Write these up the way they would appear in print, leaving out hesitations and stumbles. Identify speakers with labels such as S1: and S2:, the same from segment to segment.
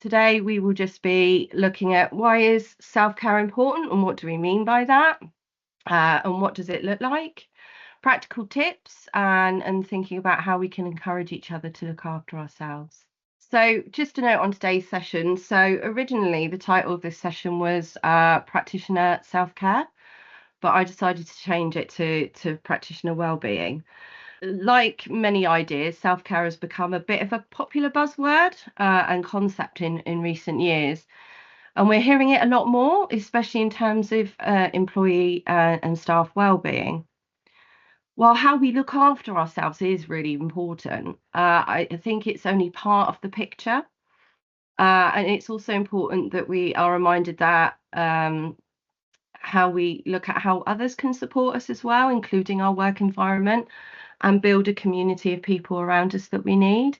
S1: Today we will just be looking at why is self-care important and what do we mean by that, and what does it look like, practical tips, and thinking about how we can encourage each other to look after ourselves. So just a note on today's session. So originally the title of this session was Practitioner Self-Care, but I decided to change it to Practitioner Wellbeing. Like many ideas, self-care has become a bit of a popular buzzword and concept in recent years. And we're hearing it a lot more, especially in terms of employee and staff well-being. While how we look after ourselves is really important, I think it's only part of the picture. And it's also important that we are reminded that how we look at how others can support us as well, including our work environment, and build a community of people around us that we need.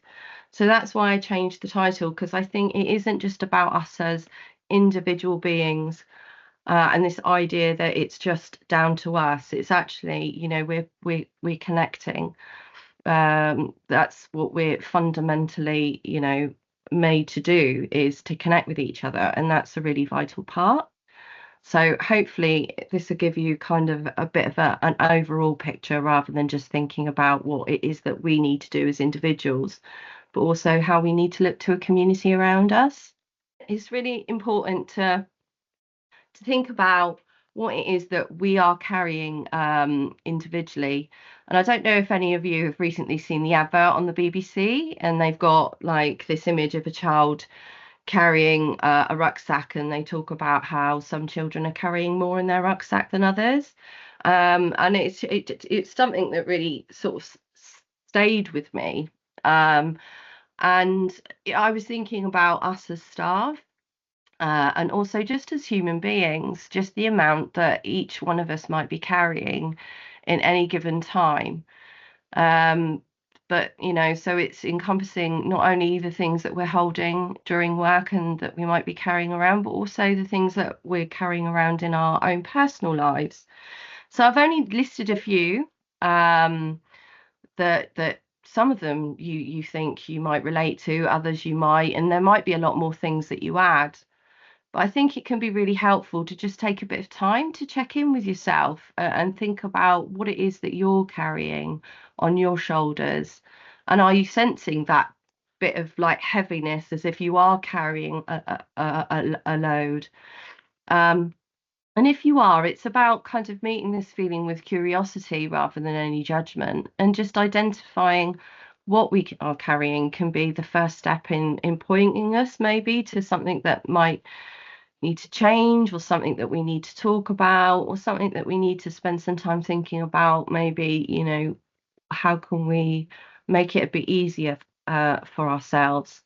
S1: So that's why I changed the title, because I think it isn't just about us as individual beings and this idea that it's just down to us. It's actually, we're connecting. That's what we're fundamentally, made to do, is to connect with each other, and that's a really vital part. So hopefully this will give you kind of a bit of an overall picture rather than just thinking about what it is that we need to do as individuals, but also how we need to look to a community around us. It's really important to think about what it is that we are carrying individually. And I don't know if any of you have recently seen the advert on the BBC, and they've got like this image of a child carrying a rucksack, and they talk about how some children are carrying more in their rucksack than others, and it's something that really sort of stayed with me, and I was thinking about us as staff, and also just as human beings, just the amount that each one of us might be carrying in any given time. But so it's encompassing not only the things that we're holding during work and that we might be carrying around, but also the things that we're carrying around in our own personal lives. So I've only listed a few, that some of them you think you might relate to, others you might, and there might be a lot more things that you add. But I think it can be really helpful to just take a bit of time to check in with yourself, and think about what it is that you're carrying on your shoulders. And are you sensing that bit of like heaviness, as if you are carrying a load? And if you are, it's about kind of meeting this feeling with curiosity rather than any judgment, and just identifying what we are carrying can be the first step in pointing us maybe to something that might need to change, or something that we need to talk about, or something that we need to spend some time thinking about. Maybe, how can we make it a bit easier for ourselves?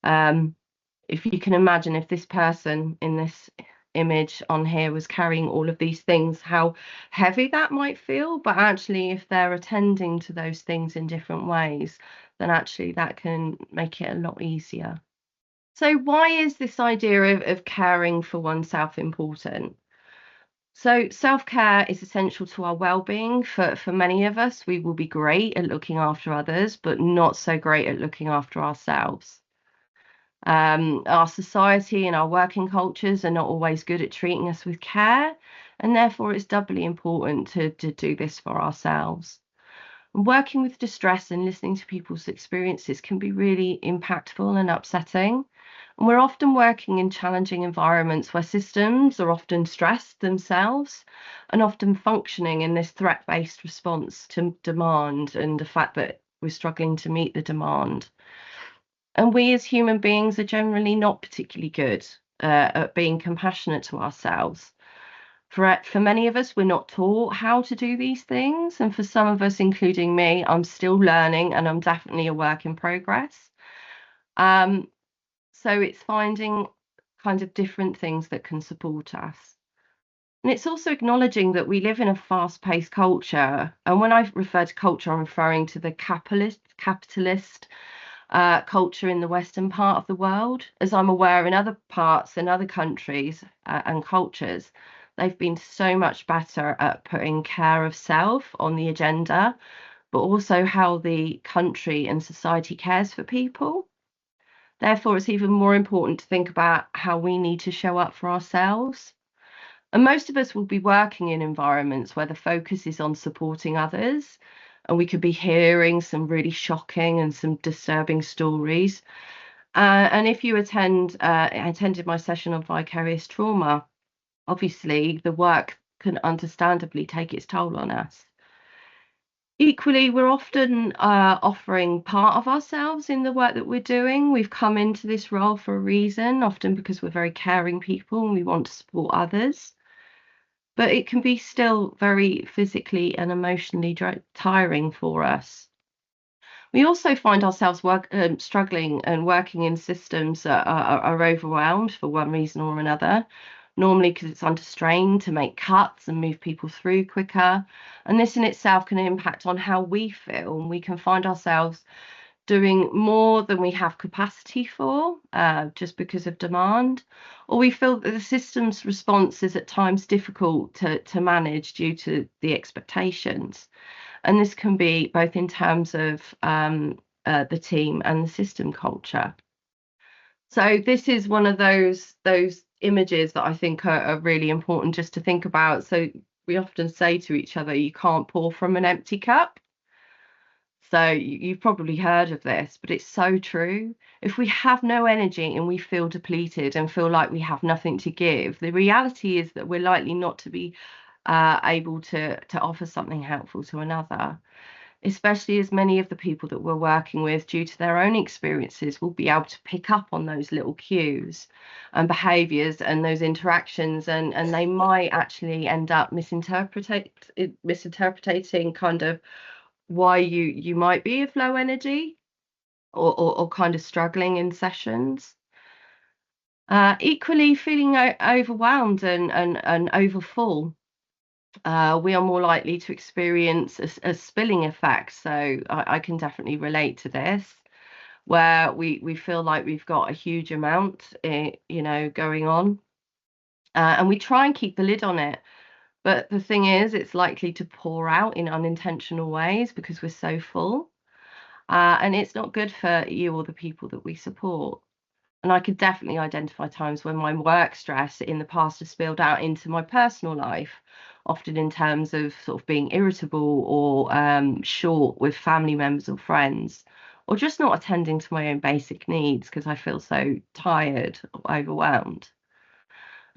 S1: If you can imagine, if this person in this image on here was carrying all of these things, how heavy that might feel. But actually, if they're attending to those things in different ways, then actually that can make it a lot easier. So why is this idea of caring for oneself important? So self-care is essential to our well-being. For many of us, we will be great at looking after others, but not so great at looking after ourselves. Our society and our working cultures are not always good at treating us with care, and therefore it's doubly important to do this for ourselves. Working with distress and listening to people's experiences can be really impactful and upsetting. And we're often working in challenging environments where systems are often stressed themselves and often functioning in this threat-based response to demand, and the fact that we're struggling to meet the demand. And we as human beings are generally not particularly good at being compassionate to ourselves. For many of us, we're not taught how to do these things. And for some of us, including me, I'm still learning, and I'm definitely a work in progress. So it's finding kind of different things that can support us. And it's also acknowledging that we live in a fast-paced culture. And when I refer to culture, I'm referring to the capitalist culture in the Western part of the world. As I'm aware, in other parts, in other countries and cultures, they've been so much better at putting care of self on the agenda, but also how the country and society cares for people. Therefore, it's even more important to think about how we need to show up for ourselves. And most of us will be working in environments where the focus is on supporting others, and we could be hearing some really shocking and some disturbing stories. And if you attended my session on vicarious trauma, obviously the work can understandably take its toll on us. Equally, we're often offering part of ourselves in the work that we're doing. We've come into this role for a reason, often because we're very caring people and we want to support others. But it can be still very physically and emotionally tiring for us. We also find ourselves struggling and working in systems that are overwhelmed for one reason or another, normally because it's under strain to make cuts and move people through quicker. And this in itself can impact on how we feel. And we can find ourselves doing more than we have capacity for, just because of demand, or we feel that the system's response is at times difficult to manage due to the expectations. And this can be both in terms of the team and the system culture. So this is one of those images that I think are really important just to think about. So we often say to each other, you can't pour from an empty cup. So you've probably heard of this, but it's so true. If we have no energy and we feel depleted and feel like we have nothing to give, the reality is that we're likely not to be able to offer something helpful to another, especially as many of the people that we're working with, due to their own experiences, will be able to pick up on those little cues and behaviours and those interactions, and they might actually end up misinterpreting kind of why you might be of low energy or kind of struggling in sessions. Equally, feeling overwhelmed and overfull, we are more likely to experience a spilling effect. So I can definitely relate to this, where we feel like we've got a huge amount, going on, and we try and keep the lid on it. But the thing is, it's likely to pour out in unintentional ways because we're so full. And it's not good for you or the people that we support. And I could definitely identify times when my work stress in the past has spilled out into my personal life, often in terms of sort of being irritable or short with family members or friends, or just not attending to my own basic needs because I feel so tired or overwhelmed.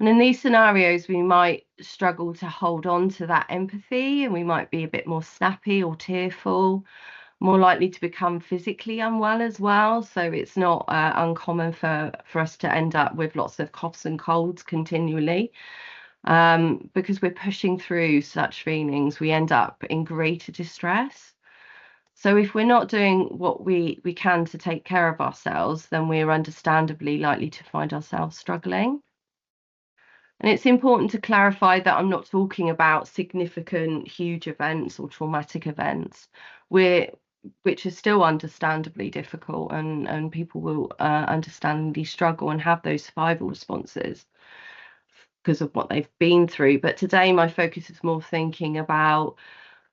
S1: And in these scenarios, we might struggle to hold on to that empathy, and we might be a bit more snappy or tearful, more likely to become physically unwell as well. So it's not uncommon for us to end up with lots of coughs and colds continually, because we're pushing through such feelings. We end up in greater distress. So if we're not doing what we can to take care of ourselves, then we're understandably likely to find ourselves struggling. And it's important to clarify that I'm not talking about significant, huge events or traumatic events, which are still understandably difficult, and people will understandably struggle and have those survival responses because of what they've been through. But today, my focus is more thinking about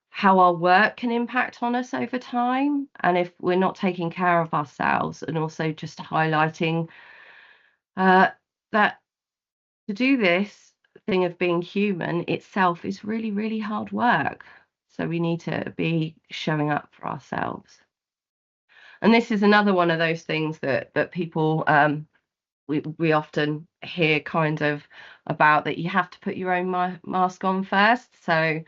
S1: how our work can impact on us over time, and if we're not taking care of ourselves, and also just highlighting that to do this thing of being human itself is really, really hard work. So we need to be showing up for ourselves. And this is another one of those things that people we often hear kind of about, that you have to put your own mask on first. So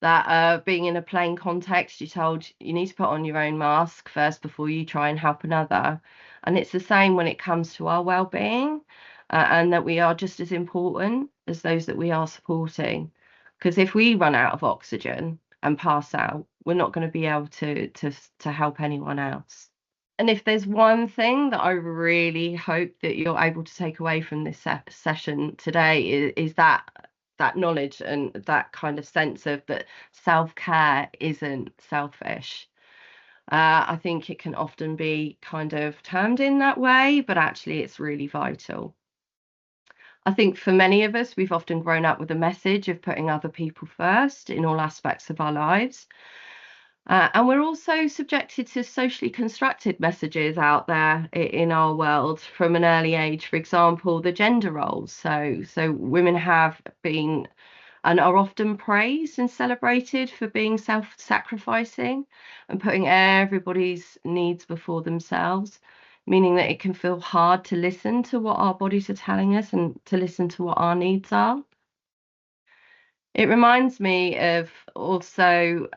S1: that being in a plane context, you're told you need to put on your own mask first before you try and help another. And it's the same when it comes to our well-being, and that we are just as important as those that we are supporting. Because if we run out of oxygen and pass out, we're not going to be able to help anyone else. And if there's one thing that I really hope that you're able to take away from this session today, is that knowledge and that kind of sense of that self-care isn't selfish. I think it can often be kind of termed in that way, but actually it's really vital. I think for many of us, we've often grown up with a message of putting other people first in all aspects of our lives. And we're also subjected to socially constructed messages out there in our world from an early age. For example, the gender roles. So women have been and are often praised and celebrated for being self-sacrificing and putting everybody's needs before themselves, meaning that it can feel hard to listen to what our bodies are telling us and to listen to what our needs are. It reminds me of also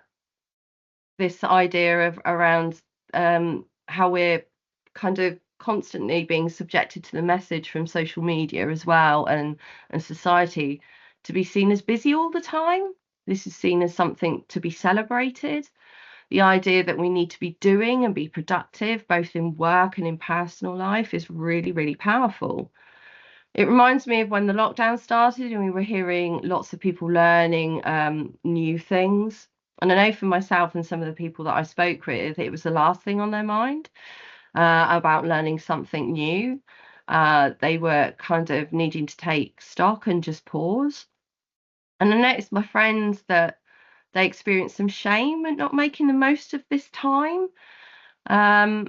S1: this idea of around how we're kind of constantly being subjected to the message from social media as well, and society, to be seen as busy all the time. This is seen as something to be celebrated. The idea that we need to be doing and be productive both in work and in personal life is really, really powerful. It reminds me of when the lockdown started and we were hearing lots of people learning new things. And I know for myself and some of the people that I spoke with, it was the last thing on their mind, about learning something new. They were kind of needing to take stock and just pause. And I noticed my friends that they experienced some shame at not making the most of this time. Um,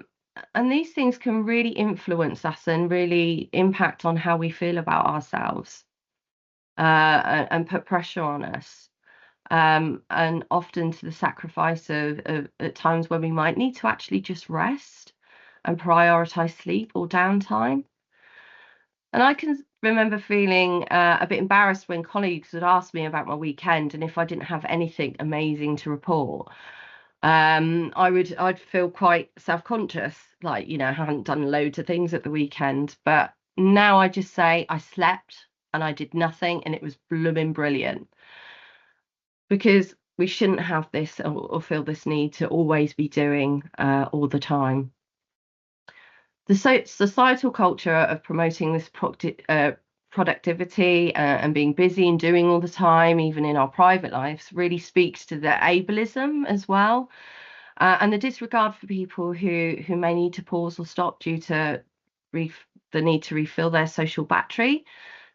S1: and these things can really influence us and really impact on how we feel about ourselves, and put pressure on us. And often to the sacrifice of at times when we might need to actually just rest and prioritize sleep or downtime. And I can remember feeling a bit embarrassed when colleagues would ask me about my weekend, and if I didn't have anything amazing to report, I'd feel quite self-conscious, like, I haven't done loads of things at the weekend. But now I just say I slept and I did nothing and it was blooming brilliant, because we shouldn't have this or feel this need to always be doing all the time. The societal culture of promoting this productivity and being busy and doing all the time, even in our private lives, really speaks to the ableism as well, and the disregard for people who may need to pause or stop due to the need to refill their social battery,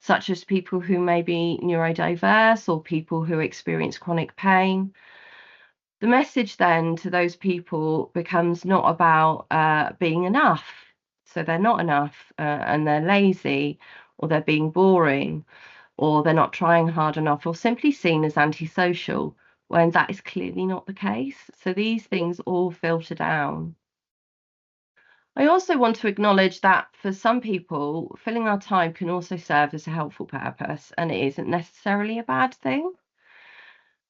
S1: such as people who may be neurodiverse or people who experience chronic pain. The message then to those people becomes not about being enough. So they're not enough, and they're lazy, or they're being boring, or they're not trying hard enough, or simply seen as antisocial, when that is clearly not the case. So these things all filter down. I also want to acknowledge that for some people, filling our time can also serve as a helpful purpose, and it isn't necessarily a bad thing.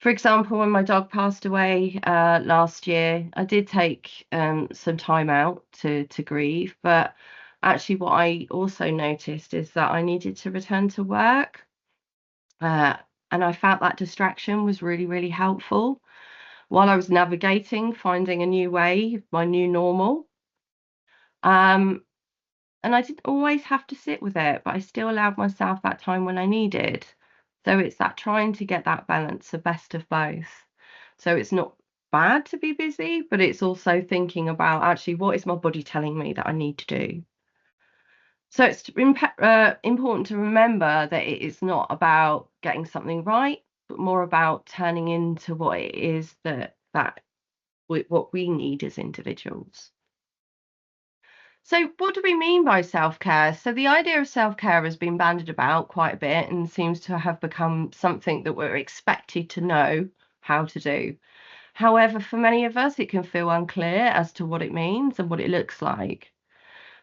S1: For example, when my dog passed away last year, I did take some time out to grieve, but actually what I also noticed is that I needed to return to work, uh, and I felt that distraction was really, really helpful while I was navigating, finding a new way, my new normal. Um, and I didn't always have to sit with it, but I still allowed myself that time when I needed. So it's that trying to get that balance, the best of both. So it's not bad to be busy, but it's also thinking about actually what is my body telling me that I need to do. So it's important to remember that it is not about getting something right, but more about turning into what it is what we need as individuals. So, what do we mean by self-care? So, the idea of self-care has been bandied about quite a bit and seems to have become something that we're expected to know how to do. However, for many of us, it can feel unclear as to what it means and what it looks like.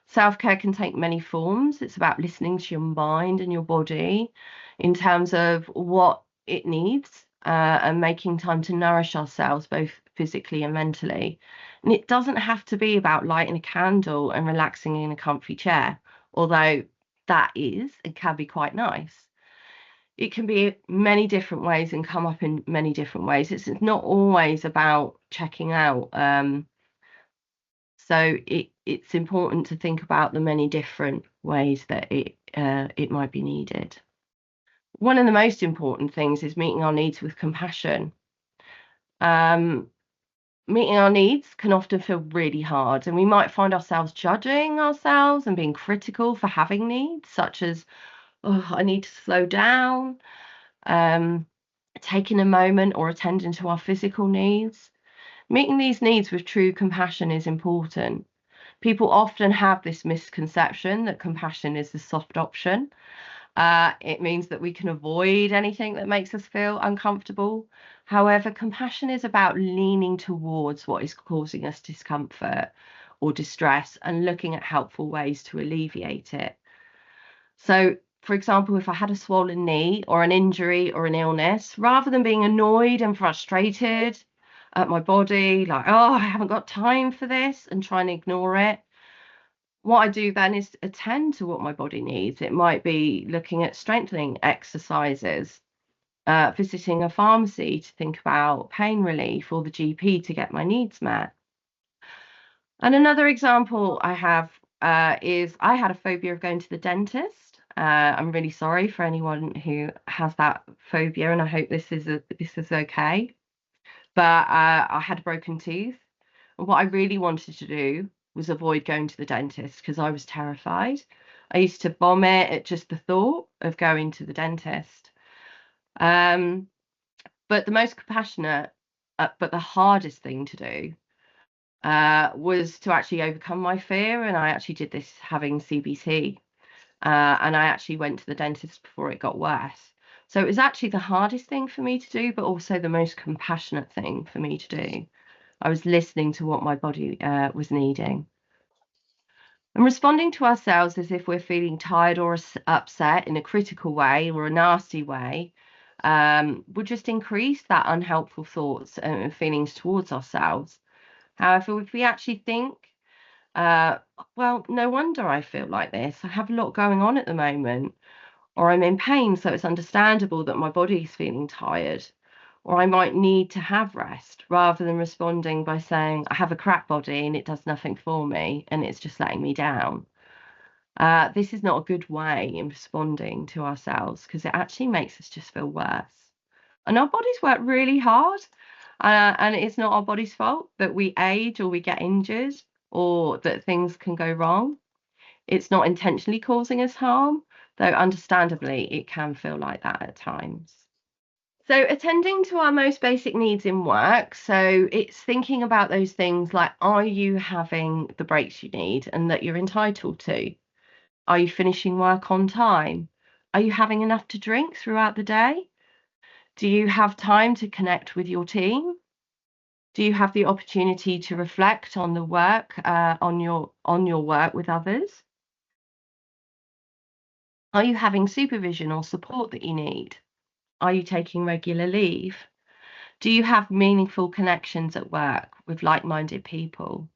S1: Self-care can take many forms. It's about listening to your mind and your body in terms of what it needs, and making time to nourish ourselves both physically and mentally. And it doesn't have to be about lighting a candle and relaxing in a comfy chair, although that is and can be quite nice. It can be many different ways and come up in many different ways. It's not always about checking out. So it's important to think about the many different ways that it might be needed. One of the most important things is meeting our needs with compassion. Um, Meeting our needs can often feel really hard, and we might find ourselves judging ourselves and being critical for having needs, such as, oh, I need to slow down, um, taking a moment or attending to our physical needs. Meeting these needs with true compassion is important. People often have this misconception that compassion is the soft option. It means that we can avoid anything that makes us feel uncomfortable. However, compassion is about leaning towards what is causing us discomfort or distress and looking at helpful ways to alleviate it. So, for example, if I had a swollen knee or an injury or an illness, rather than being annoyed and frustrated at my body, like, oh, I haven't got time for this, and try and ignore it, what I do then is attend to what my body needs. It might be looking at strengthening exercises, visiting a pharmacy to think about pain relief, or the GP to get my needs met. And another example I have is I had a phobia of going to the dentist. I'm really sorry for anyone who has that phobia, and I hope this is okay. But I had a broken tooth, and what I really wanted to do was avoid going to the dentist because I was terrified. I used to vomit at just the thought of going to the dentist. But the most compassionate, but the hardest thing to do was to actually overcome my fear. And I actually did this having CBT. And I actually went to the dentist before it got worse. So it was actually the hardest thing for me to do, but also the most compassionate thing for me to do. I was listening to what my body was needing. And responding to ourselves as if we're feeling tired or upset in a critical way or a nasty way would just increase that unhelpful thoughts and feelings towards ourselves. However, if we actually think, well, no wonder I feel like this. I have a lot going on at the moment, or I'm in pain, so it's understandable that my body's feeling tired, or I might need to have rest, rather than responding by saying, I have a crap body and it does nothing for me and it's just letting me down. This is not a good way in responding to ourselves because it actually makes us just feel worse. And our bodies work really hard, and it's not our body's fault that we age or we get injured or that things can go wrong. It's not intentionally causing us harm, though understandably it can feel like that at times. So attending to our most basic needs in work, so it's thinking about those things like, are you having the breaks you need and that you're entitled to? Are you finishing work on time? Are you having enough to drink throughout the day? Do you have time to connect with your team? Do you have the opportunity to reflect on the work, on your work with others? Are you having supervision or support that you need? Are you taking regular leave? Do you have meaningful connections at work with like-minded people?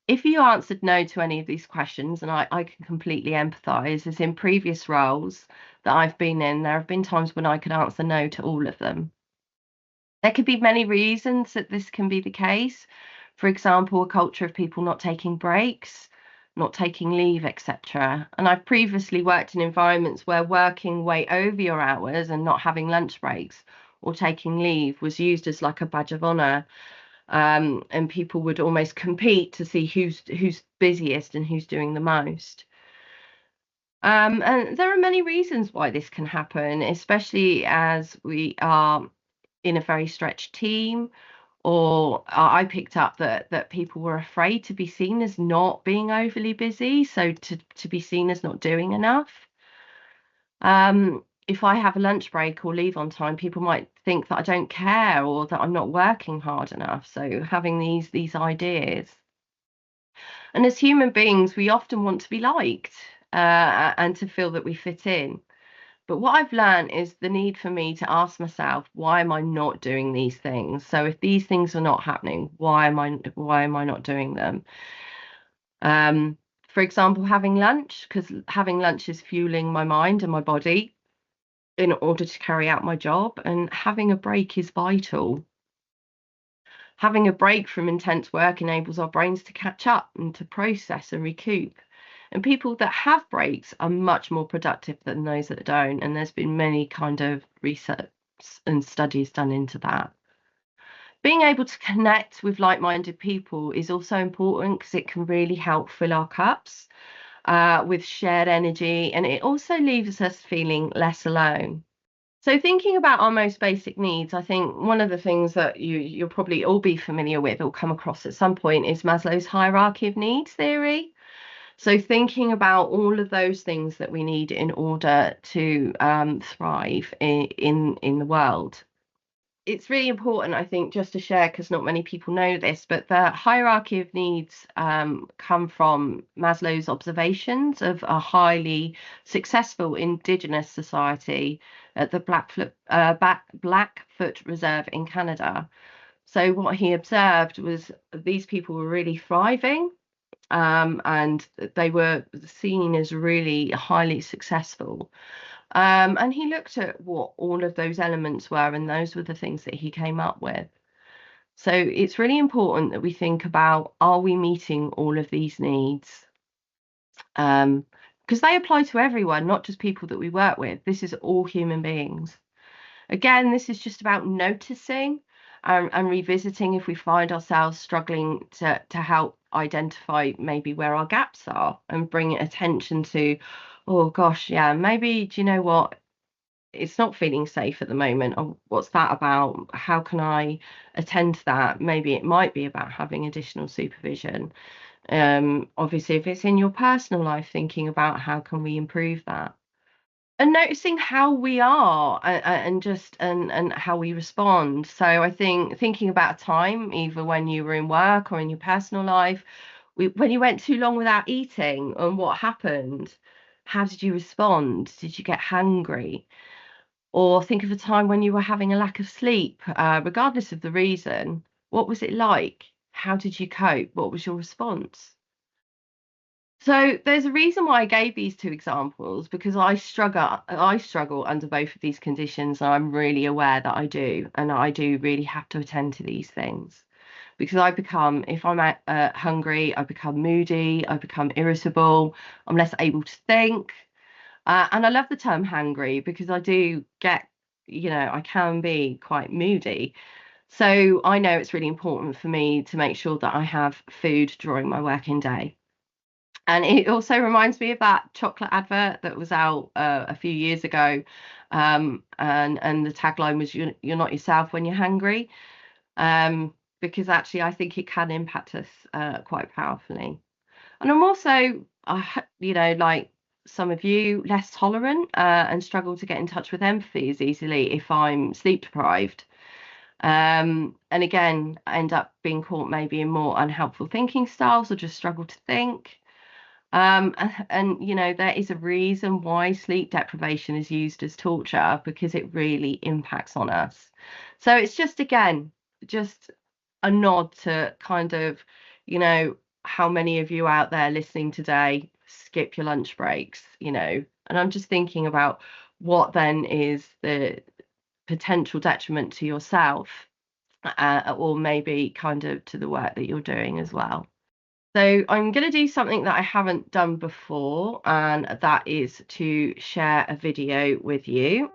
S1: If you answered no to any of these questions, and I can completely empathise, as in previous roles that I've been in, there have been times when I could answer no to all of them. There could be many reasons that this can be the case. For example, a culture of people not taking breaks, not taking leave, etc. And I've previously worked in environments where working way over your hours and not having lunch breaks or taking leave was used as like a badge of honour. And people would almost compete to see who's busiest and who's doing the most. And there are many reasons why this can happen, especially as we are in a very stretched team, or I picked up that people were afraid to be seen as not being overly busy, so to be seen as not doing enough. If I have a lunch break or leave on time, people might think that I don't care or that I'm not working hard enough. So having these ideas. And as human beings, we often want to be liked and to feel that we fit in. But what I've learned is the need for me to ask myself, why am I not doing these things? So if these things are not happening, why am I not doing them? For example, having lunch, because having lunch is fueling my mind and my body in order to carry out my job, and having a break is vital. Having a break from intense work enables our brains to catch up and to process and recoup. And people that have breaks are much more productive than those that don't. And there's been many kind of research and studies done into that. Being able to connect with like-minded people is also important because it can really help fill our cups with shared energy, and it also leaves us feeling less alone. So thinking about our most basic needs, I think one of the things that you'll probably all be familiar with or come across at some point is Maslow's hierarchy of needs theory. So thinking about all of those things that we need in order to thrive in the world. It's really important, I think, just to share, because not many people know this, but the hierarchy of needs come from Maslow's observations of a highly successful indigenous society at the Blackfoot Reserve in Canada. So what he observed was these people were really thriving, and they were seen as really highly successful. And he looked at what all of those elements were, and those were the things that he came up with. So it's really important that we think about, are we meeting all of these needs? Because they apply to everyone, not just people that we work with. This is all human beings. Again, this is just about noticing and revisiting if we find ourselves struggling to help identify maybe where our gaps are and bring attention to, oh gosh, yeah, maybe, do you know what? It's not feeling safe at the moment. Oh, what's that about? How can I attend to that? Maybe it might be about having additional supervision. Obviously, if it's in your personal life, thinking about how can we improve that, and noticing how we are and just and how we respond. So I think thinking about a time, either when you were in work or in your personal life, when you went too long without eating, and what happened, how did you respond? Did you get hungry? Or think of a time when you were having a lack of sleep, regardless of the reason. What was it like? How did you cope? What was your response? So there's a reason why I gave these two examples, because I struggle under both of these conditions, and I'm really aware that I do, and I do really have to attend to these things. Because I become, if I'm hungry, I become moody, I become irritable, I'm less able to think. And I love the term hangry, because I do get, I can be quite moody. So I know it's really important for me to make sure that I have food during my working day. And it also reminds me of that chocolate advert that was out a few years ago. And the tagline was, you're not yourself when you're hungry. Because actually I think it can impact us quite powerfully. And I'm also, like some of you, less tolerant and struggle to get in touch with empathy as easily if I'm sleep deprived. And again, I end up being caught maybe in more unhelpful thinking styles, or just struggle to think. And there is a reason why sleep deprivation is used as torture, because it really impacts on us. So it's just, again, just a nod to kind of, how many of you out there listening today skip your lunch breaks. And I'm just thinking about what then is the potential detriment to yourself, or maybe kind of to the work that you're doing as well. So I'm going to do something that I haven't done before, and that is to share a video with you.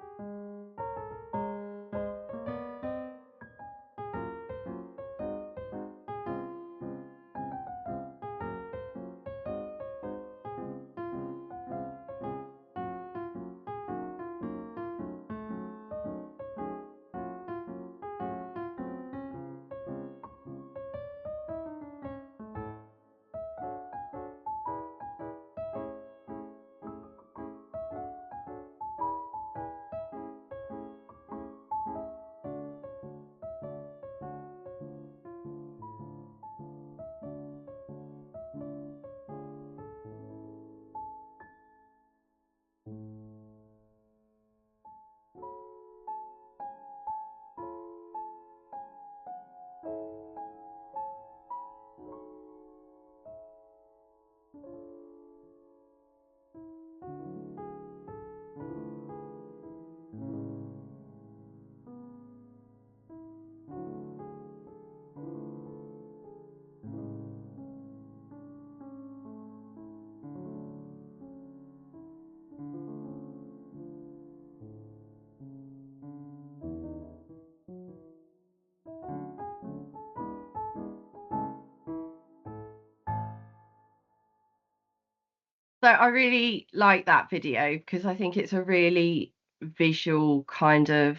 S1: So I really like that video, because I think it's a really visual kind of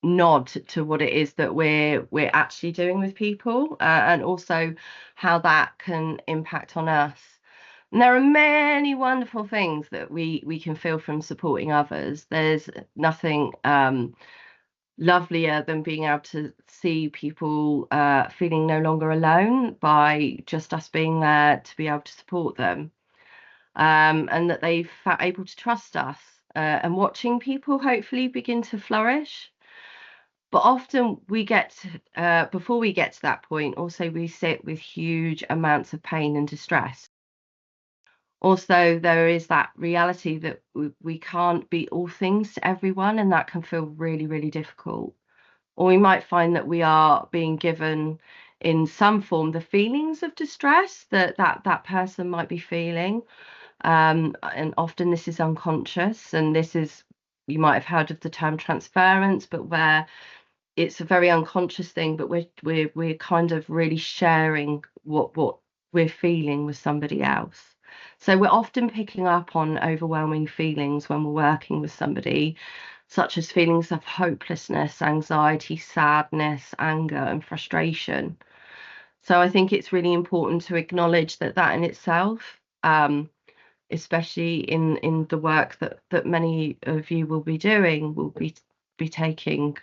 S1: nod to what it is that we're actually doing with people, and also how that can impact on us. And there are many wonderful things that we can feel from supporting others. There's nothing lovelier than being able to see people feeling no longer alone by just us being there to be able to support them, and that they've felt able to trust us, and watching people hopefully begin to flourish. But often we get before we get to that point, also we sit with huge amounts of pain and distress. Also, there is that reality that we can't be all things to everyone, and that can feel really, really difficult. Or we might find that we are being given in some form the feelings of distress that person might be feeling. And often this is unconscious, and this is, you might have heard of the term transference, but where it's a very unconscious thing, but we're kind of really sharing what we're feeling with somebody else. So we're often picking up on overwhelming feelings when we're working with somebody, such as feelings of hopelessness, anxiety, sadness, anger, and frustration. So I think it's really important to acknowledge that in itself, especially in the work that many of you will be doing, will be taking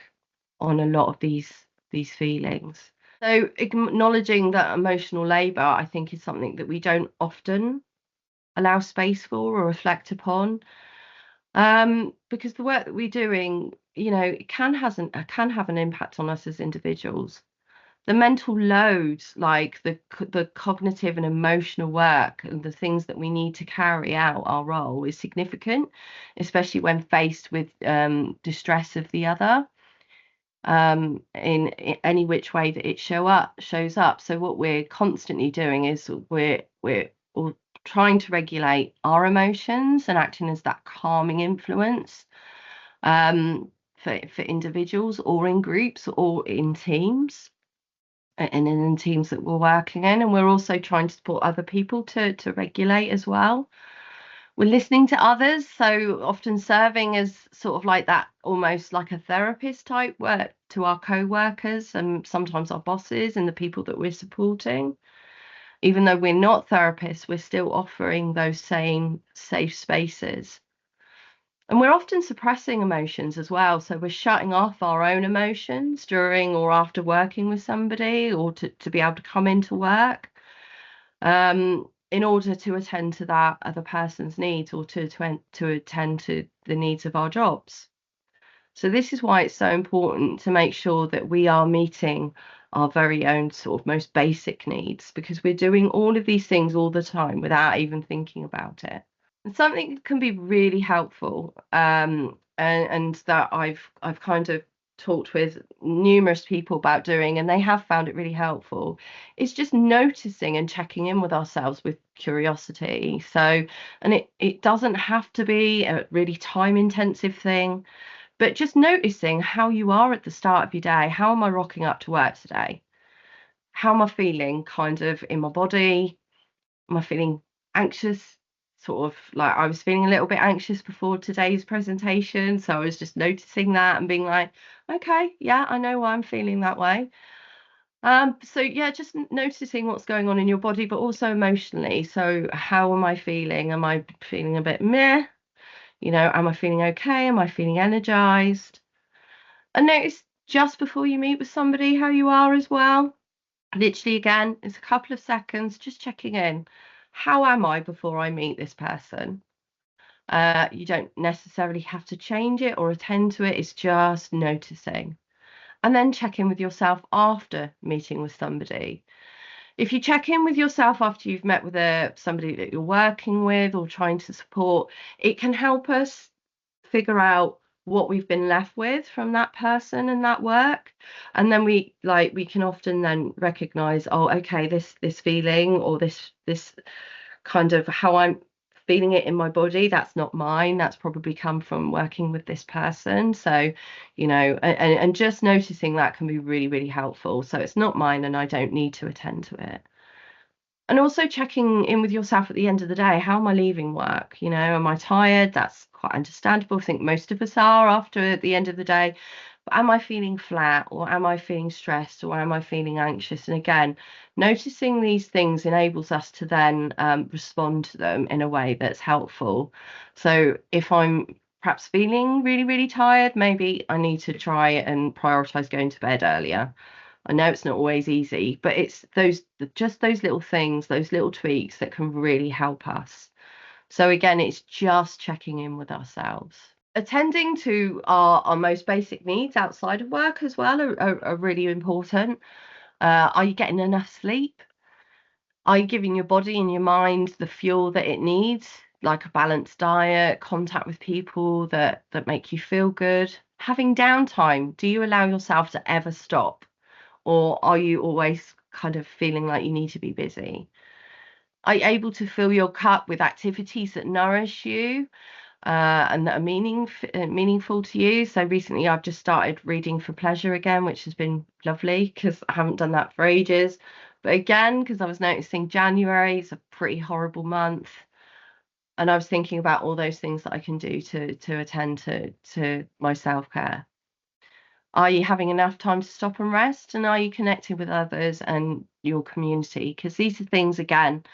S1: on a lot of these feelings. So acknowledging that emotional labor, I think, is something that we don't often allow space for or reflect upon, because the work that we're doing, it can have an impact on us as individuals. The mental load, like the cognitive and emotional work and the things that we need to carry out our role, is significant, especially when faced with distress of the other, in any which way that it shows up. So what we're constantly doing is we're all trying to regulate our emotions and acting as that calming influence, for individuals or in groups or in teams, and in teams that we're working in. And we're also trying to support other people to regulate as well. We're listening to others, so often serving as sort of like that, almost like a therapist type work to our co-workers and sometimes our bosses and the people that we're supporting. Even though we're not therapists, we're still offering those same safe spaces. And we're often suppressing emotions as well. So we're shutting off our own emotions during or after working with somebody, or to be able to come into work, in order to attend to that other person's needs, or to attend to the needs of our jobs. So this is why it's so important to make sure that we are meeting our very own sort of most basic needs, because we're doing all of these things all the time without even thinking about it. And something that can be really helpful, and that I've kind of talked with numerous people about doing, and they have found it really helpful, is just noticing and checking in with ourselves with curiosity. So, and it doesn't have to be a really time intensive thing, but just noticing how you are at the start of your day. How am I rocking up to work today? How am I feeling kind of in my body? Am I feeling anxious? Sort of like I was feeling a little bit anxious before today's presentation. So I was just noticing that and being like, okay, yeah, I know why I'm feeling that way. So yeah, just noticing what's going on in your body, but also emotionally. So how am I feeling? Am I feeling a bit meh? Am I feeling okay? Am I feeling energized? And notice just before you meet with somebody how you are as well. Literally, again, it's a couple of seconds just checking in. How am I before I meet this person? You don't necessarily have to change it or attend to it. It's just noticing. And then check in with yourself after meeting with somebody. If you check in with yourself after you've met with somebody that you're working with or trying to support, it can help us figure out what we've been left with from that person and that work. And then we can often then recognize, oh, okay, this feeling, or this kind of how I'm feeling it in my body, that's not mine. That's probably come from working with this person. So, and just noticing that can be really, really helpful. So it's not mine and I don't need to attend to it. And also checking in with yourself at the end of the day. How am I leaving work? You know, am I tired? That's quite understandable. I think most of us are after the end of the day. But am I feeling flat, or am I feeling stressed, or am I feeling anxious? And again, noticing these things enables us to then respond to them in a way that's helpful. So if I'm perhaps feeling really, really tired, maybe I need to try and prioritize going to bed earlier. I know it's not always easy, but it's just those little things, those little tweaks that can really help us. So again, it's just checking in with ourselves. Attending to our most basic needs outside of work as well are really important. Are you getting enough sleep? Are you giving your body and your mind the fuel that it needs, like a balanced diet, contact with people that make you feel good? Having downtime, do you allow yourself to ever stop? Or are you always kind of feeling like you need to be busy? Are you able to fill your cup with activities that nourish you and that are meaningful to you? So recently I've just started reading for pleasure again, which has been lovely because I haven't done that for ages. But again, because I was noticing January is a pretty horrible month. And I was thinking about all those things that I can do to attend to my self-care. Are you having enough time to stop and rest? And are you connecting with others and your community? Because these are things, again,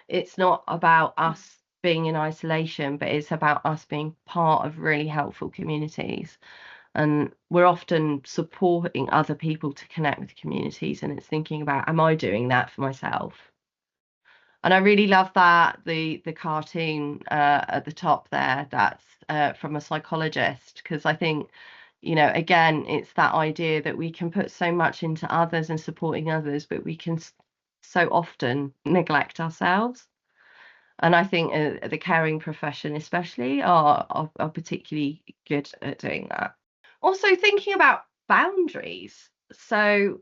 S1: it's not about us being in isolation, but it's about us being part of really helpful communities. And we're often supporting other people to connect with communities. And it's thinking about, am I doing that for myself? And I really love that the cartoon at the top there, that's from a psychologist, because I think, you know, again, it's that idea that we can put so much into others and supporting others, but we can so often neglect ourselves. And I think the caring profession especially are particularly good at doing that. Also thinking about boundaries. So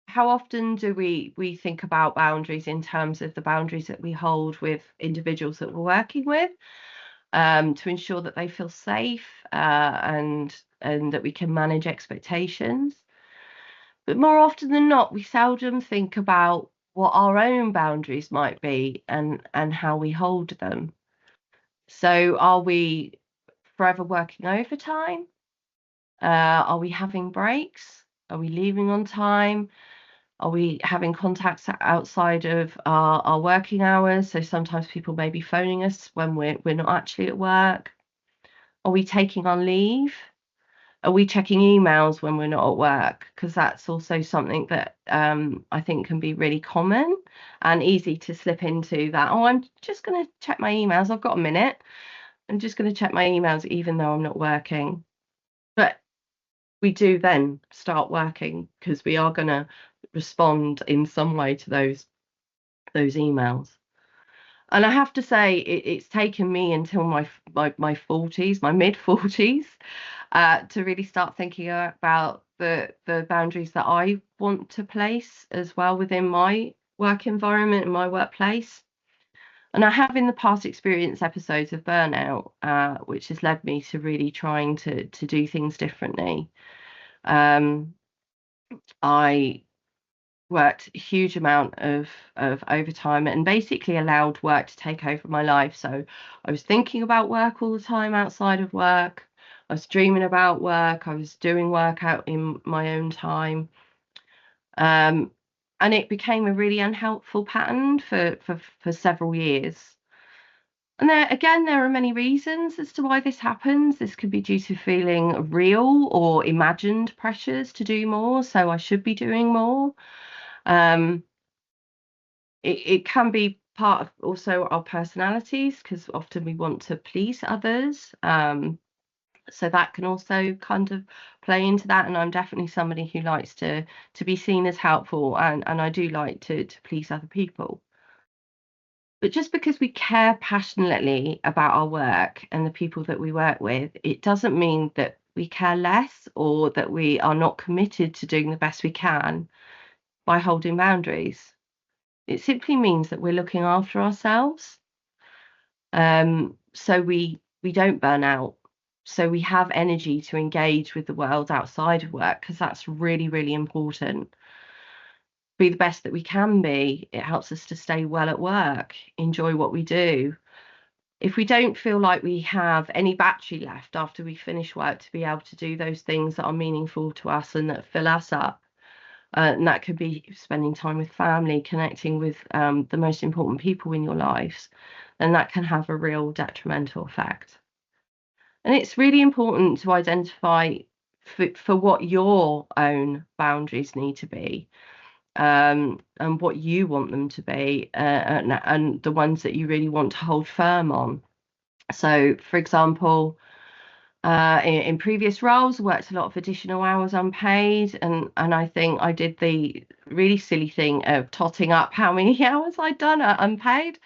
S1: how often do we think about boundaries in terms of the boundaries that we hold with individuals that we're working with, to ensure that they feel safe, and that we can manage expectations? But more often than not, we seldom think about what our own boundaries might be and how we hold them. So are we forever working overtime? Are we having breaks? Are we leaving on time? Are we having contacts outside of our working hours? So sometimes people may be phoning us when we're not actually at work. Are we taking on leave? Are we checking emails when we're not at work? Because that's also something that I think can be really common and easy to slip into, that, oh, I'm just going to check my emails. I've got a minute. I'm just going to check my emails even though I'm not working. But we do then start working because we are going to respond in some way to those emails. And I have to say, it's taken me until my 40s, my mid 40s, to really start thinking about the boundaries that I want to place as well within my work environment and my workplace. And I have in the past experienced episodes of burnout, which has led me to really trying to do things differently. Um, I worked a huge amount of overtime and basically allowed work to take over my life. So I was thinking about work all the time outside of work. I was dreaming about work. I was doing work out in my own time. Um, and it became a really unhelpful pattern for several years. And there are many reasons as to why this happens. This could be due to feeling real or imagined pressures to do more. So I should be doing more. Um, it can be part of also our personalities, because often we want to please others. So that can also kind of play into that. And I'm definitely somebody who likes to be seen as helpful, and I do like to please other people. But just because we care passionately about our work and the people that we work with, it doesn't mean that we care less or that we are not committed to doing the best we can by holding boundaries. It simply means that we're looking after ourselves, so we don't burn out, so we have energy to engage with the world outside of work, because that's really, really important. be the best that we can be. It helps us to stay well at work, enjoy what we do. If we don't feel like we have any battery left after we finish work to be able to do those things that are meaningful to us and that fill us up, and that could be spending time with family, connecting with the most important people in your lives, then that can have a real detrimental effect. And it's really important to identify for what your own boundaries need to be, and what you want them to be, and the ones that you really want to hold firm on. So, for example, in previous roles, I worked a lot of additional hours unpaid, and I think I did the really silly thing of totting up how many hours I'd done unpaid,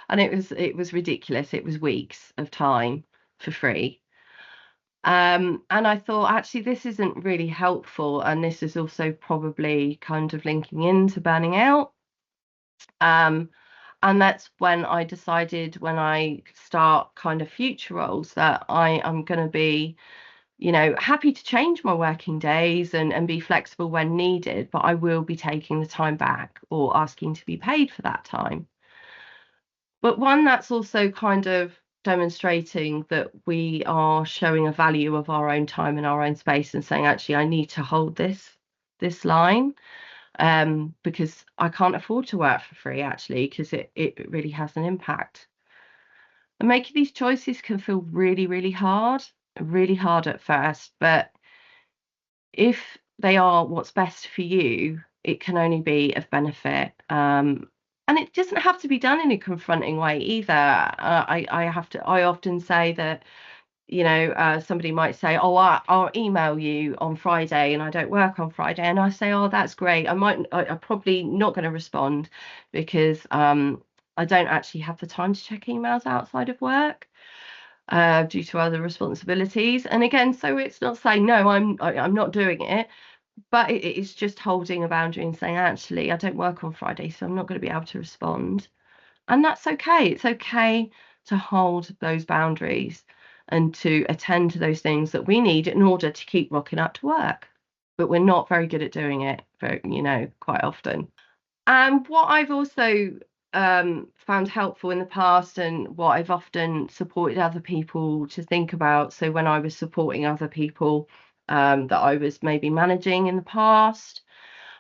S1: and it was ridiculous. It was weeks of time for free. And I thought, actually, this isn't really helpful, and this is also probably kind of linking into burning out. Um, and that's when I decided, when I start kind of future roles, that I am going to be, happy to change my working days and be flexible when needed, but I will be taking the time back or asking to be paid for that time. But one that's also kind of demonstrating that we are showing a value of our own time and our own space and saying, actually, I need to hold this line, because I can't afford to work for free, actually, because it really has an impact. And making these choices can feel really, really hard at first, but if they are what's best for you, it can only be of benefit. And it doesn't have to be done in a confronting way either. I often say that, somebody might say, oh, I'll email you on Friday and I don't work on Friday. And I say, oh, that's great. I'm probably not going to respond because I don't actually have the time to check emails outside of work, due to other responsibilities. And again, so it's not saying, no, I'm not doing it, but it's just holding a boundary and saying, actually, I don't work on Friday, so I'm not going to be able to respond. And that's okay. It's okay to hold those boundaries and to attend to those things that we need in order to keep rocking up to work. But we're not very good at doing it, quite often. And what I've also found helpful in the past, and what I've often supported other people to think about, so when I was supporting other people that I was maybe managing in the past,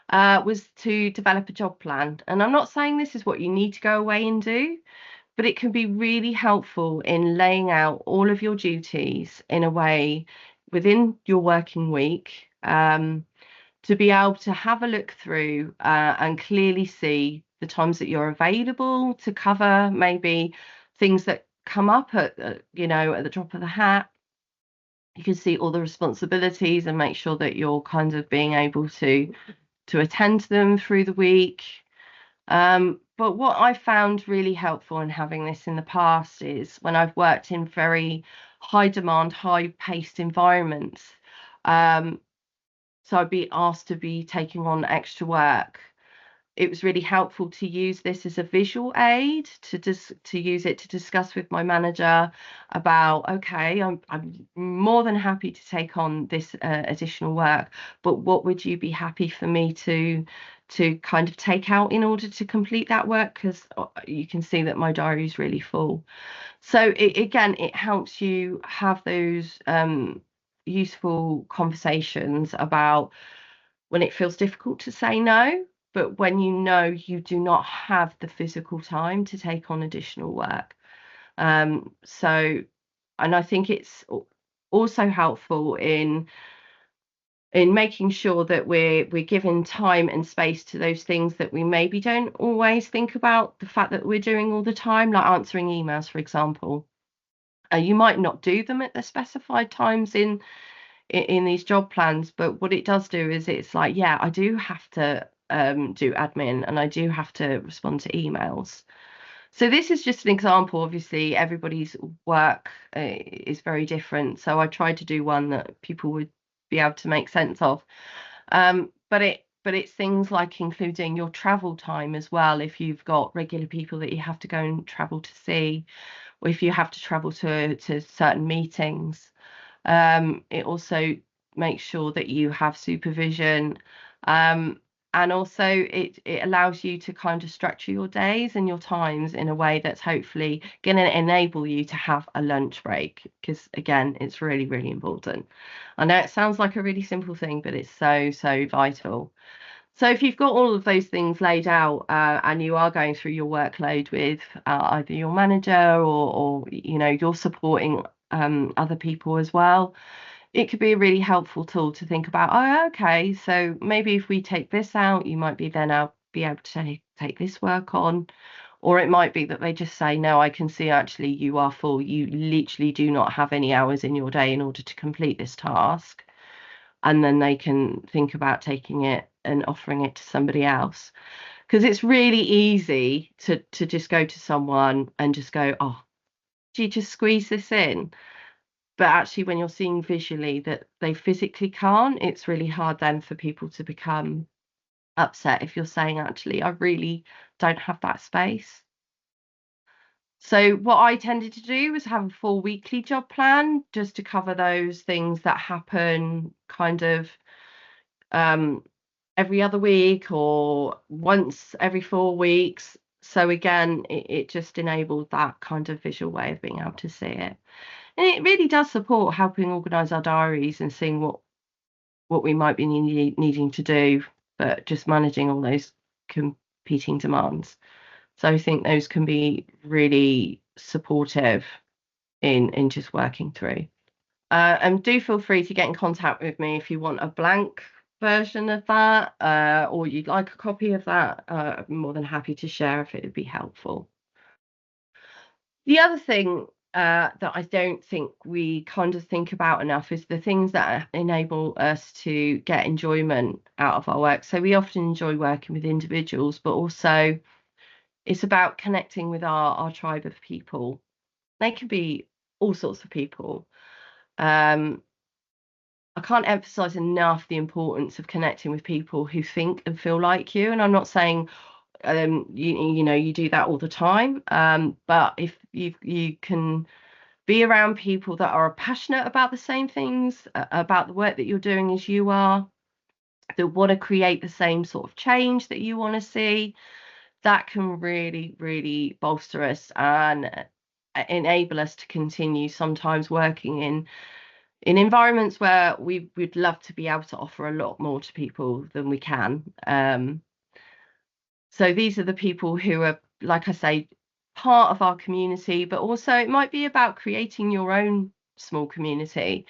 S1: was to develop a job plan. And I'm not saying this is what you need to go away and do, but it can be really helpful in laying out all of your duties in a way within your working week, to be able to have a look through, and clearly see the times that you're available to cover maybe things that come up at the drop of the hat. You can see all the responsibilities and make sure that you're kind of being able to attend to them through the week. But what I found really helpful in having this in the past is when I've worked in very high demand, high paced environments. So I'd be asked to be taking on extra work. It was really helpful to use this as a visual aid, to use it to discuss with my manager about, okay, I'm more than happy to take on this additional work, but what would you be happy for me to kind of take out in order to complete that work? Because you can see that my diary is really full. So again, it helps you have those useful conversations about when it feels difficult to say no, but when you do not have the physical time to take on additional work. So, and I think it's also helpful in making sure that we're giving time and space to those things that we maybe don't always think about the fact that we're doing all the time, like answering emails, for example. You might not do them at the specified times in these job plans, but what it does do is it's like, yeah, I do have to do admin and I do have to respond to emails. So this is just an example. Obviously, everybody's work is very different. So I tried to do one that people would be able to make sense of. But it's things like including your travel time as well. If you've got regular people that you have to go and travel to see, or if you have to travel to certain meetings. It also makes sure that you have supervision. And also it allows you to kind of structure your days and your times in a way that's hopefully going to enable you to have a lunch break, because again, it's really, really important. I know it sounds like a really simple thing, but it's so, so vital. So if you've got all of those things laid out, and you are going through your workload with either your manager or you're supporting other people as well, it could be a really helpful tool to think about. Oh, okay, so maybe if we take this out, you might be then be able to take this work on. Or it might be that they just say, no, I can see actually you are full. You literally do not have any hours in your day in order to complete this task. And then they can think about taking it and offering it to somebody else. Because it's really easy to just go to someone and just go, oh, do you just squeeze this in? But actually, when you're seeing visually that they physically can't, it's really hard then for people to become upset if you're saying, actually, I really don't have that space. So what I tended to do was have a full weekly job plan just to cover those things that happen kind of um, every other week or once every 4 weeks. So again, it just enabled that kind of visual way of being able to see it. And it really does support helping organise our diaries and seeing what we might be needing to do, but just managing all those competing demands. So I think those can be really supportive in just working through. And do feel free to get in contact with me if you want a blank version of that, or you'd like a copy of that. I'm more than happy to share if it would be helpful. The other thing that I don't think we kind of think about enough is the things that enable us to get enjoyment out of our work. So we often enjoy working with individuals, but also it's about connecting with our tribe of people. They can be all sorts of people. I can't emphasize enough the importance of connecting with people who think and feel like you. And I'm not saying you do that all the time, but if you can be around people that are passionate about the same things, about the work that you're doing as you are, that want to create the same sort of change that you want to see, that can really, really bolster us and enable us to continue sometimes working in environments where we would love to be able to offer a lot more to people than we can. So these are the people who are, like I say, part of our community, but also it might be about creating your own small community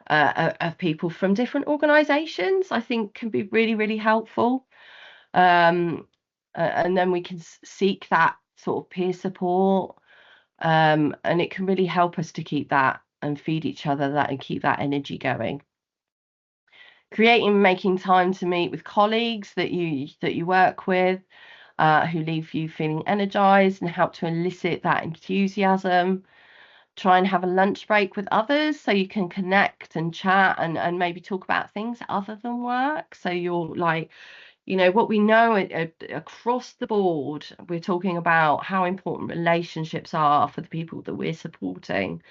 S1: of people from different organizations. I think can be really, really helpful. And then we can seek that sort of peer support, and it can really help us to keep that and feed each other that and keep that energy going. Creating, making time to meet with colleagues that you work with, who leave you feeling energized and help to elicit that enthusiasm. Try and have a lunch break with others so you can connect and chat and maybe talk about things other than work. So you're like, what we know across the board, we're talking about how important relationships are for the people that we're supporting.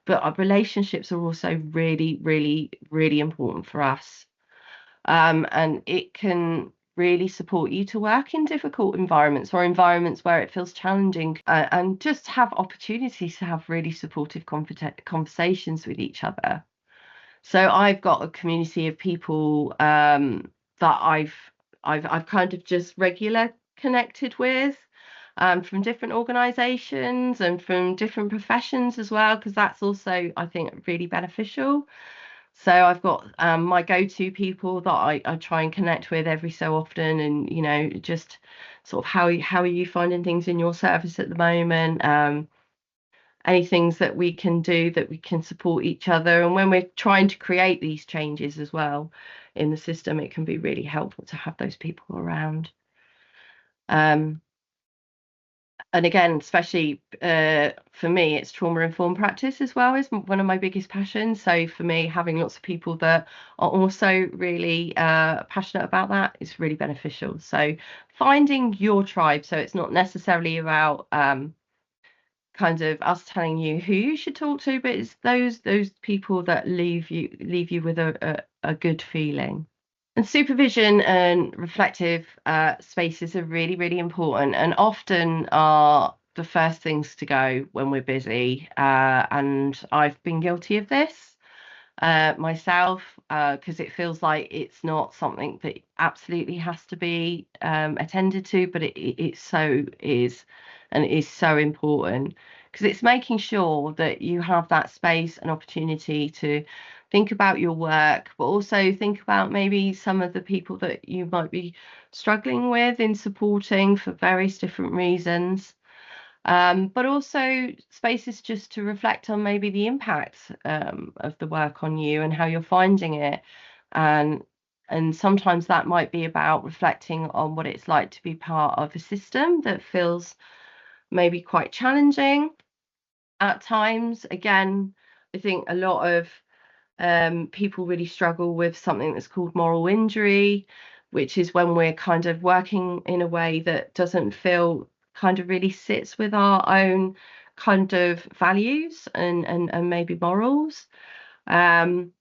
S1: But our relationships are also really, really, really important for us. And it can really support you to work in difficult environments or environments where it feels challenging, and just have opportunities to have really supportive conversations with each other. So I've got a community of people that I've kind of just regular connected with, from different organizations and from different professions as well, because that's also, I think, really beneficial. So I've got my go-to people that I try and connect with every so often, and just sort of how are you finding things in your service at the moment? Any things that we can do that we can support each other, and when we're trying to create these changes as well in the system, it can be really helpful to have those people around. And again, especially for me, it's trauma-informed practice as well is one of my biggest passions. So for me, having lots of people that are also really passionate about that is really beneficial. So finding your tribe, so it's not necessarily about kind of us telling you who you should talk to, but it's those people that leave you with a good feeling. And supervision and reflective spaces are really, really important, and often are the first things to go when we're busy. And I've been guilty of this myself, because it feels like it's not something that absolutely has to be attended to, but it so is, and it is so important, because it's making sure that you have that space and opportunity to think about your work, but also think about maybe some of the people that you might be struggling with in supporting for various different reasons. But also spaces just to reflect on maybe the impact of the work on you and how you're finding it. And sometimes that might be about reflecting on what it's like to be part of a system that feels maybe quite challenging at times. Again, I think a lot of people really struggle with something that's called moral injury, which is when we're kind of working in a way that doesn't feel kind of really sits with our own kind of values and maybe morals. Um,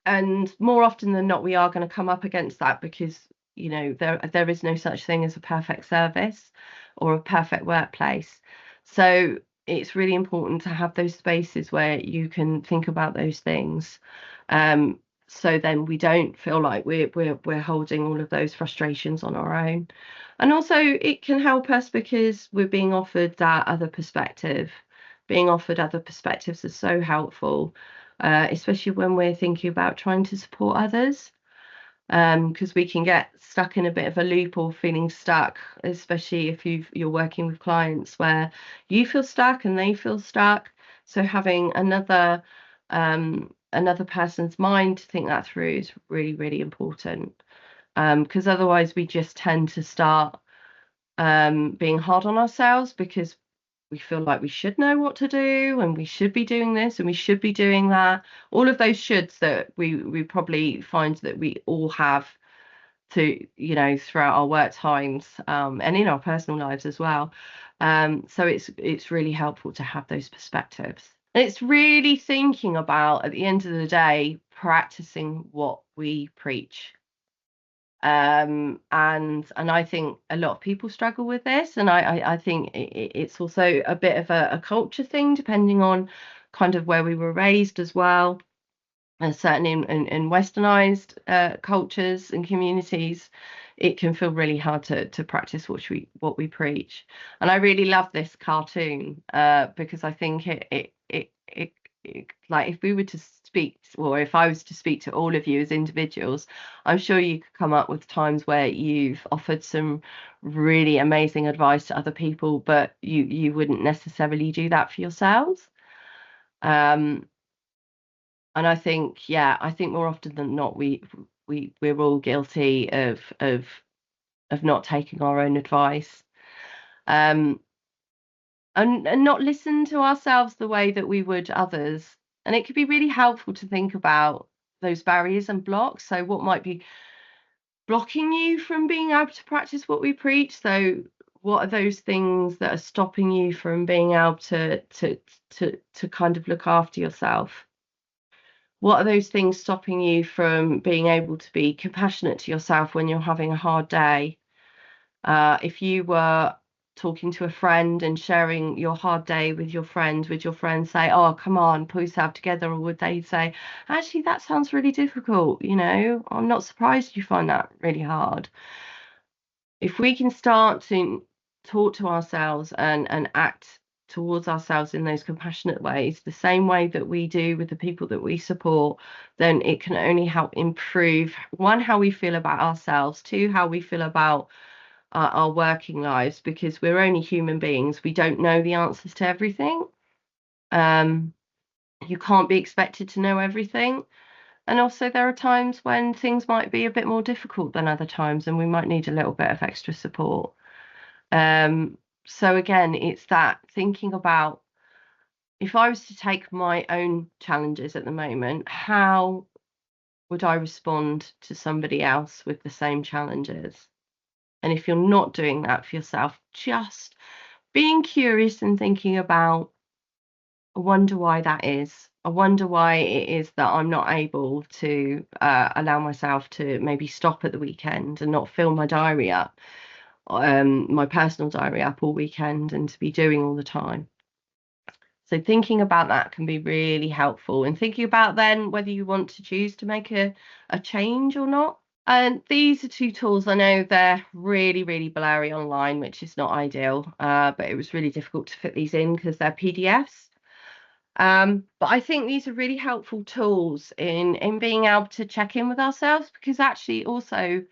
S1: and more often than not, we are going to come up against that, because there is no such thing as a perfect service or a perfect workplace. So it's really important to have those spaces where you can think about those things, um, so then we don't feel like we're holding all of those frustrations on our own. And also it can help us because we're being offered that other perspective. Being offered other perspectives is so helpful, especially when we're thinking about trying to support others, because we can get stuck in a bit of a loop or feeling stuck, especially if you're working with clients where you feel stuck and they feel stuck. So having another person's mind to think that through is really, really important, because otherwise we just tend to start being hard on ourselves, because we feel like we should know what to do and we should be doing this and we should be doing that. All of those shoulds that we probably find that we all have to, throughout our work times, and in our personal lives as well. So it's really helpful to have those perspectives. And it's really thinking about, at the end of the day, practicing what we preach. And I think a lot of people struggle with this, and I think it's also a bit of a culture thing, depending on kind of where we were raised as well. And certainly in westernized cultures and communities, it can feel really hard to practice what we preach. And I really love this cartoon, because I think it like, if we were to speak, or if I was to speak to all of you as individuals, I'm sure you could come up with times where you've offered some really amazing advice to other people, but you wouldn't necessarily do that for yourselves. Um, and I think more often than not, we're all guilty of not taking our own advice, um, and not listen to ourselves the way that we would others. And it could be really helpful to think about those barriers and blocks. So what might be blocking you from being able to practice what we preach? So what are those things that are stopping you from being able to kind of look after yourself? What are those things stopping you from being able to be compassionate to yourself when you're having a hard day? If you were talking to a friend and sharing your hard day with your friend, would your friend say, "Oh, come on, pull yourself together," or would they say, "Actually, that sounds really difficult, I'm not surprised you find that really hard"? If we can start to talk to ourselves and act towards ourselves in those compassionate ways, the same way that we do with the people that we support, then it can only help improve, one, how we feel about ourselves, two, how we feel about our working lives, because we're only human beings. We don't know the answers to everything. You can't be expected to know everything. And also, there are times when things might be a bit more difficult than other times, and we might need a little bit of extra support. So again, it's that thinking about, if I was to take my own challenges at the moment, how would I respond to somebody else with the same challenges? And if you're not doing that for yourself, just being curious and thinking about, I wonder why that is. I wonder why it is that I'm not able to allow myself to maybe stop at the weekend and not fill my diary up, my personal diary up all weekend and to be doing all the time. So thinking about that can be really helpful, and thinking about then whether you want to choose to make a change or not. And these are two tools. I know they're really, really blurry online, which is not ideal, but it was really difficult to fit these in because they're PDFs. But I think these are really helpful tools in being able to check in with ourselves, because actually also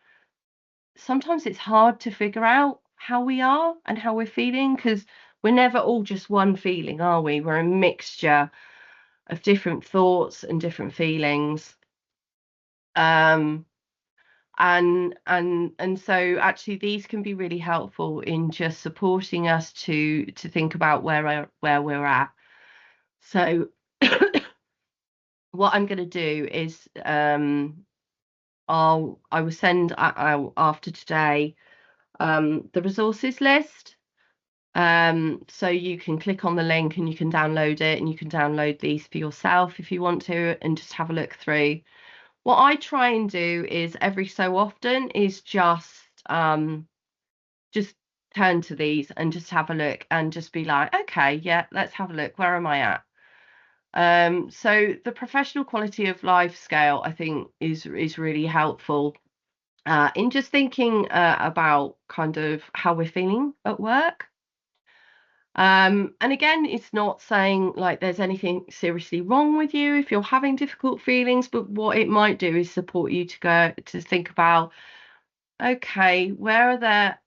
S1: sometimes it's hard to figure out how we are and how we're feeling, because we're never all just one feeling, are we? We're a mixture of different thoughts and different feelings. And so actually these can be really helpful in just supporting us to think about where we're at. So what I'm going to do is I will send after today the resources list, so you can click on the link and you can download it, and you can download these for yourself if you want to, and just have a look through. What I try and do is every so often is just turn to these and just have a look and just be like, okay, yeah, let's have a look, where am I at? So the professional quality of life scale, I think, is really helpful in just thinking about kind of how we're feeling at work. And again, it's not saying like there's anything seriously wrong with you if you're having difficult feelings, but what it might do is support you to go to think about, okay, where are there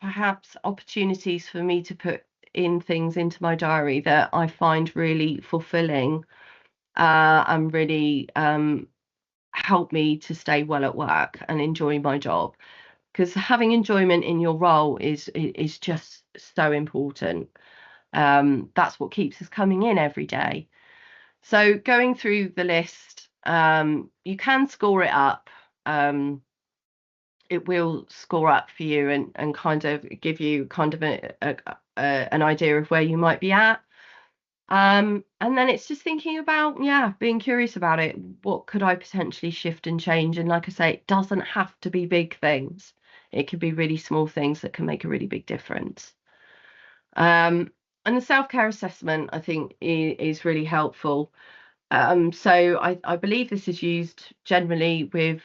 S1: perhaps opportunities for me to put in things into my diary that I find really fulfilling and really help me to stay well at work and enjoy my job. Because having enjoyment in your role is just so important. That's what keeps us coming in every day. So going through the list, you can score it up. It will score up for you and kind of give you kind of an idea of where you might be at. And then it's just thinking about, yeah, being curious about it. What could I potentially shift and change? And like I say, it doesn't have to be big things. It could be really small things that can make a really big difference. And the self-care assessment, I think, is really helpful. So I believe this is used generally with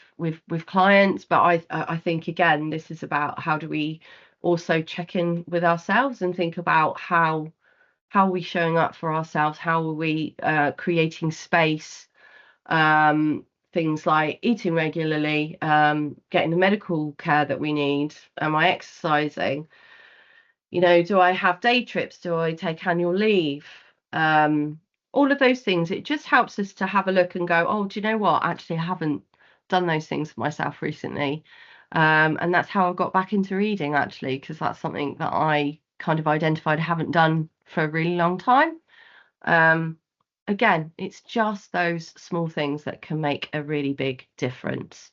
S1: clients, but I think again this is about how do we also check in with ourselves and think about how are we showing up for ourselves, how are we creating space, things like eating regularly, getting the medical care that we need, am I exercising? You know, do I have day trips? Do I take annual leave? All of those things. It just helps us to have a look and go, oh, do you know what? Actually, I haven't done those things for myself recently. And that's how I got back into reading, actually, because that's something that I kind of identified I haven't done for a really long time. Again, it's just those small things that can make a really big difference.